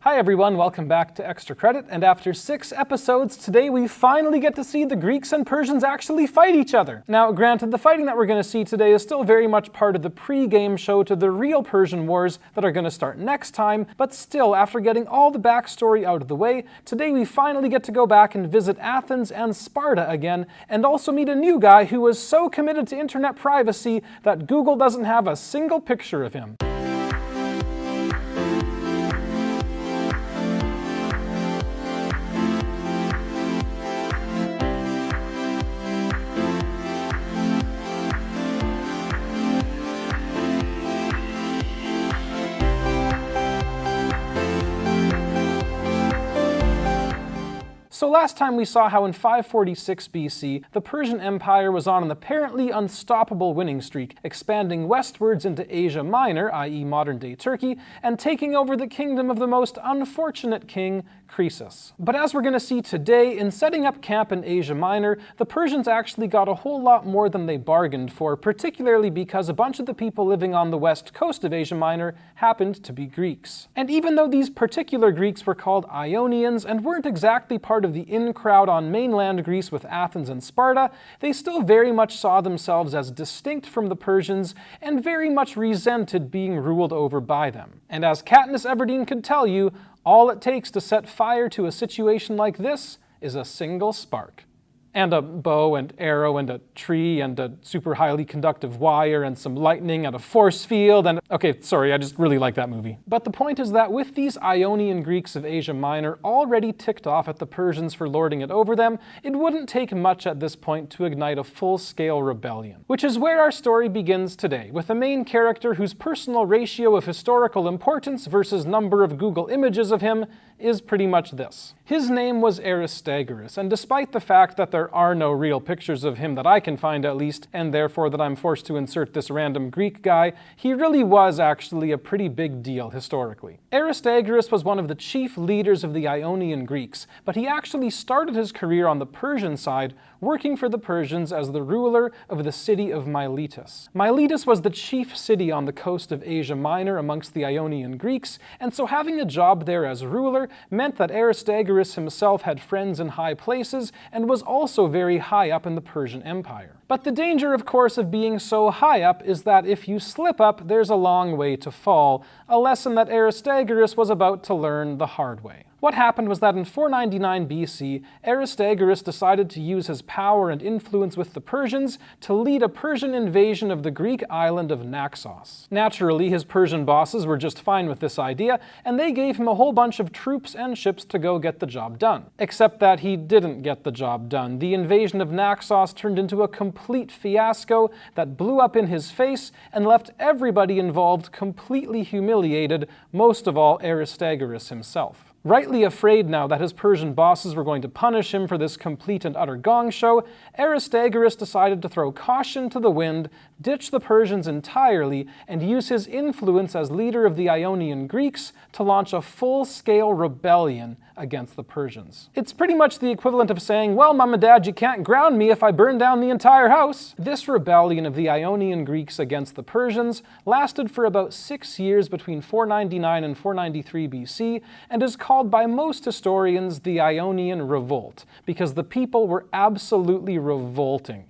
Hi everyone, welcome back to Extra Credit, and after 6 episodes, today we finally get to see the Greeks and Persians actually fight each other. Now, granted, the fighting that we're going to see today is still very much part of the pre-game show to the real Persian Wars that are going to start next time, but still, after getting all the backstory out of the way, today we finally get to go back and visit Athens and Sparta again, and also meet a new guy who was so committed to internet privacy that Google doesn't have a single picture of him. So last time we saw how in 546 BC, the Persian Empire was on an apparently unstoppable winning streak, expanding westwards into Asia Minor, i.e. modern-day Turkey, and taking over the kingdom of the most unfortunate king, Croesus. But as we're going to see today, in setting up camp in Asia Minor, the Persians actually got a whole lot more than they bargained for, particularly because a bunch of the people living on the west coast of Asia Minor happened to be Greeks. And even though these particular Greeks were called Ionians and weren't exactly part of the in-crowd on mainland Greece with Athens and Sparta, they still very much saw themselves as distinct from the Persians and very much resented being ruled over by them. And as Katniss Everdeen could tell you, all it takes to set fire to a situation like this is a single spark. And a bow and arrow and a tree and a super highly conductive wire and some lightning and a force field and... Okay, sorry, I just really like that movie. But the point is that with these Ionian Greeks of Asia Minor already ticked off at the Persians for lording it over them, it wouldn't take much at this point to ignite a full-scale rebellion. Which is where our story begins today, with a main character whose personal ratio of historical importance versus number of Google images of him is pretty much this. His name was Aristagoras, and despite the fact that there are no real pictures of him that I can find at least, and therefore that I'm forced to insert this random Greek guy, he really was actually a pretty big deal historically. Aristagoras was one of the chief leaders of the Ionian Greeks, but he actually started his career on the Persian side, working for the Persians as the ruler of the city of Miletus. Miletus was the chief city on the coast of Asia Minor amongst the Ionian Greeks, and so having a job there as ruler meant that Aristagoras himself had friends in high places and was also very high up in the Persian Empire. But the danger, of course, of being so high up is that if you slip up, there's a long way to fall, a lesson that Aristagoras was about to learn the hard way. What happened was that in 499 BC, Aristagoras decided to use his power and influence with the Persians to lead a Persian invasion of the Greek island of Naxos. Naturally, his Persian bosses were just fine with this idea, and they gave him a whole bunch of troops and ships to go get the job done. Except that he didn't get the job done. The invasion of Naxos turned into a complete fiasco that blew up in his face and left everybody involved completely humiliated, most of all Aristagoras himself. Rightly afraid now that his Persian bosses were going to punish him for this complete and utter gong show, Aristagoras decided to throw caution to the wind, ditch the Persians entirely, and use his influence as leader of the Ionian Greeks to launch a full-scale rebellion against the Persians. It's pretty much the equivalent of saying, well, Mom and Dad, you can't ground me if I burn down the entire house. This rebellion of the Ionian Greeks against the Persians lasted for about 6 years between 499 and 493 BC, and is called by most historians the Ionian Revolt, because the people were absolutely revolting.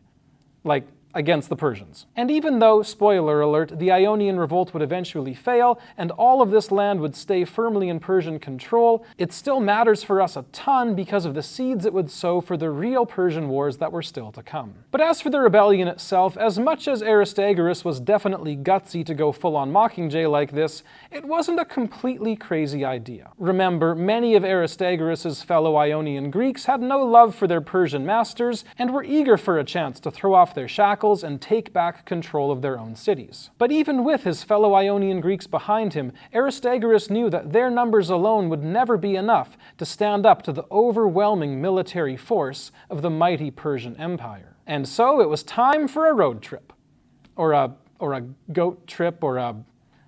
Like, against the Persians. And even though, spoiler alert, the Ionian Revolt would eventually fail and all of this land would stay firmly in Persian control, it still matters for us a ton because of the seeds it would sow for the real Persian Wars that were still to come. But as for the rebellion itself, as much as Aristagoras was definitely gutsy to go full-on Mockingjay like this, it wasn't a completely crazy idea. Remember, many of Aristagoras' fellow Ionian Greeks had no love for their Persian masters and were eager for a chance to throw off their shackles and take back control of their own cities. But even with his fellow Ionian Greeks behind him, Aristagoras knew that their numbers alone would never be enough to stand up to the overwhelming military force of the mighty Persian Empire. And so it was time for a road trip. Or a goat trip, or a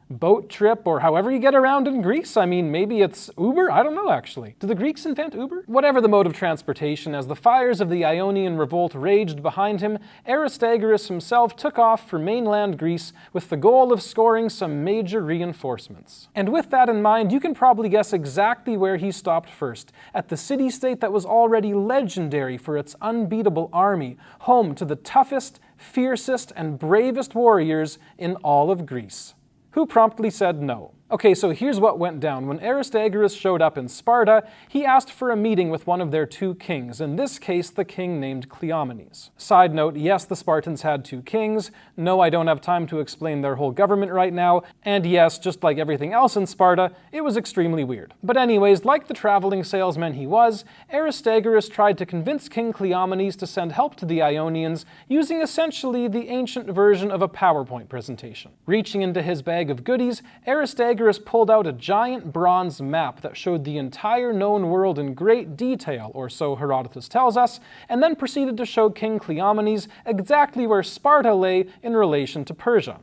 boat trip or however you get around in Greece. I mean, maybe it's Uber? I don't know, actually. Did the Greeks invent Uber? Whatever the mode of transportation, as the fires of the Ionian Revolt raged behind him, Aristagoras himself took off for mainland Greece with the goal of scoring some major reinforcements. And with that in mind, you can probably guess exactly where he stopped first, at the city-state that was already legendary for its unbeatable army, home to the toughest, fiercest, and bravest warriors in all of Greece. Who promptly said no. Okay, so here's what went down. When Aristagoras showed up in Sparta, he asked for a meeting with one of their two kings, in this case the king named Cleomenes. Side note, yes, the Spartans had two kings. No, I don't have time to explain their whole government right now. And yes, just like everything else in Sparta, it was extremely weird. But anyways, like the traveling salesman he was, Aristagoras tried to convince King Cleomenes to send help to the Ionians using essentially the ancient version of a PowerPoint presentation. Reaching into his bag of goodies, Aristagoras pulled out a giant bronze map that showed the entire known world in great detail, or so Herodotus tells us, and then proceeded to show King Cleomenes exactly where Sparta lay in relation to Persia.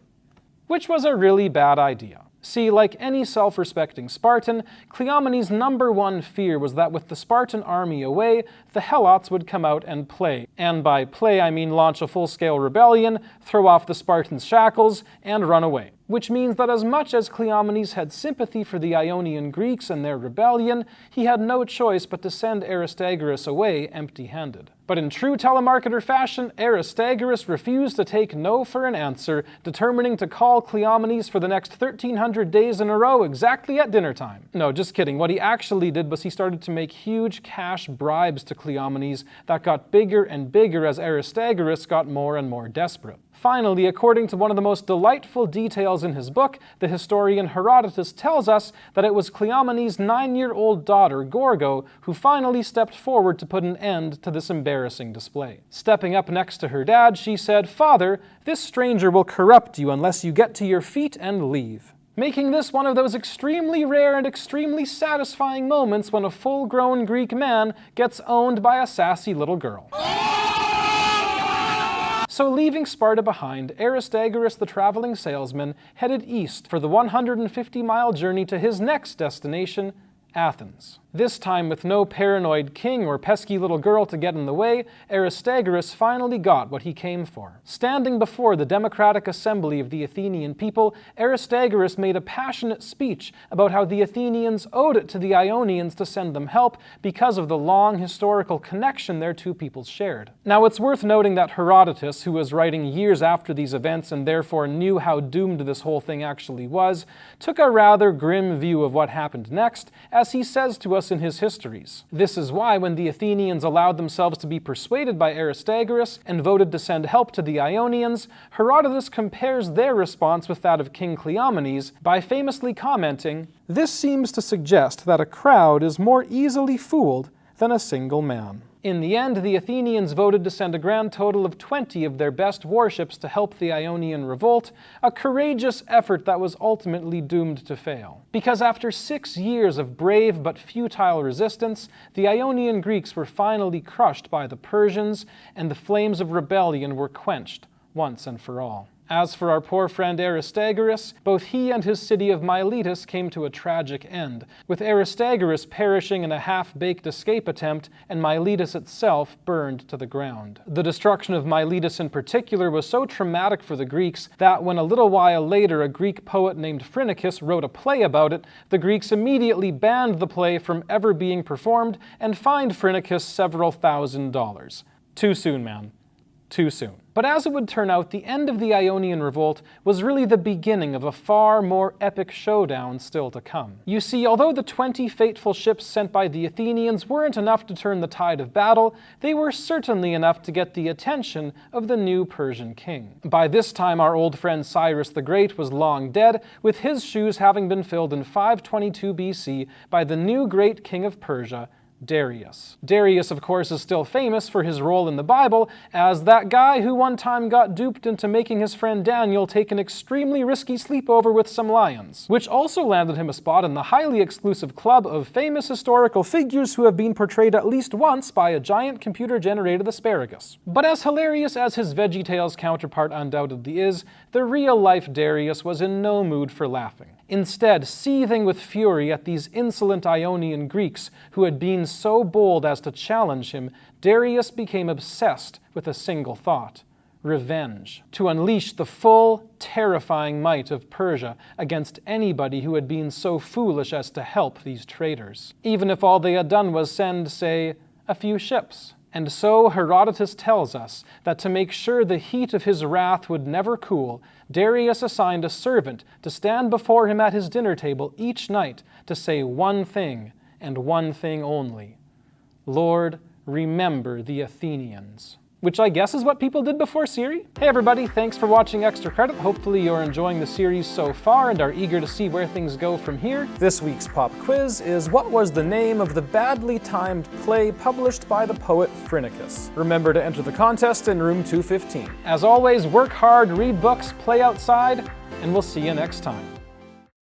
Which was a really bad idea. See, like any self-respecting Spartan, Cleomenes' #1 fear was that with the Spartan army away, the Helots would come out and play. And by play, I mean launch a full-scale rebellion, throw off the Spartans' shackles, and run away. Which means that as much as Cleomenes had sympathy for the Ionian Greeks and their rebellion, he had no choice but to send Aristagoras away empty-handed. But in true telemarketer fashion, Aristagoras refused to take no for an answer, determining to call Cleomenes for the next 1,300 days in a row exactly at dinner time. No, just kidding. What he actually did was he started to make huge cash bribes to Cleomenes that got bigger and bigger as Aristagoras got more and more desperate. Finally, according to one of the most delightful details in his book, the historian Herodotus tells us that it was Cleomenes' 9-year-old daughter, Gorgo, who finally stepped forward to put an end to this embarrassing display. Stepping up next to her dad, she said, "Father, this stranger will corrupt you unless you get to your feet and leave." Making this one of those extremely rare and extremely satisfying moments when a full-grown Greek man gets owned by a sassy little girl. So leaving Sparta behind, Aristagoras the traveling salesman headed east for the 150-mile journey to his next destination, Athens. This time, with no paranoid king or pesky little girl to get in the way, Aristagoras finally got what he came for. Standing before the democratic assembly of the Athenian people, Aristagoras made a passionate speech about how the Athenians owed it to the Ionians to send them help because of the long historical connection their two peoples shared. Now, it's worth noting that Herodotus, who was writing years after these events and therefore knew how doomed this whole thing actually was, took a rather grim view of what happened next, as he says to us in his histories. This is why when the Athenians allowed themselves to be persuaded by Aristagoras and voted to send help to the Ionians, Herodotus compares their response with that of King Cleomenes by famously commenting, "This seems to suggest that a crowd is more easily fooled than a single man." In the end, the Athenians voted to send a grand total of 20 of their best warships to help the Ionian Revolt, a courageous effort that was ultimately doomed to fail. Because after 6 years of brave but futile resistance, the Ionian Greeks were finally crushed by the Persians, and the flames of rebellion were quenched once and for all. As for our poor friend Aristagoras, both he and his city of Miletus came to a tragic end, with Aristagoras perishing in a half-baked escape attempt and Miletus itself burned to the ground. The destruction of Miletus in particular was so traumatic for the Greeks that when a little while later a Greek poet named Phrynichus wrote a play about it, the Greeks immediately banned the play from ever being performed and fined Phrynichus several $1,000s. Too soon, man. Too soon. But as it would turn out, the end of the Ionian Revolt was really the beginning of a far more epic showdown still to come. You see, although the 20 fateful ships sent by the Athenians weren't enough to turn the tide of battle, they were certainly enough to get the attention of the new Persian king. By this time, our old friend Cyrus the Great was long dead, with his shoes having been filled in 522 BC by the new great king of Persia, Darius. Darius, of course, is still famous for his role in the Bible as that guy who one time got duped into making his friend Daniel take an extremely risky sleepover with some lions, which also landed him a spot in the highly exclusive club of famous historical figures who have been portrayed at least once by a giant computer-generated asparagus. But as hilarious as his VeggieTales counterpart undoubtedly is, the real-life Darius was in no mood for laughing. Instead, seething with fury at these insolent Ionian Greeks who had been so bold as to challenge him, Darius became obsessed with a single thought: revenge. To unleash the full, terrifying might of Persia against anybody who had been so foolish as to help these traitors, even if all they had done was send, say, a few ships. And so Herodotus tells us that to make sure the heat of his wrath would never cool, Darius assigned a servant to stand before him at his dinner table each night to say one thing, and one thing only: "Lord, remember the Athenians." Which I guess is what people did before Siri? Hey everybody, thanks for watching Extra Credit. Hopefully you're enjoying the series so far and are eager to see where things go from here. This week's pop quiz is: what was the name of the badly timed play published by the poet Phrynichus? Remember to enter the contest in room 215. As always, work hard, read books, play outside, and we'll see you next time.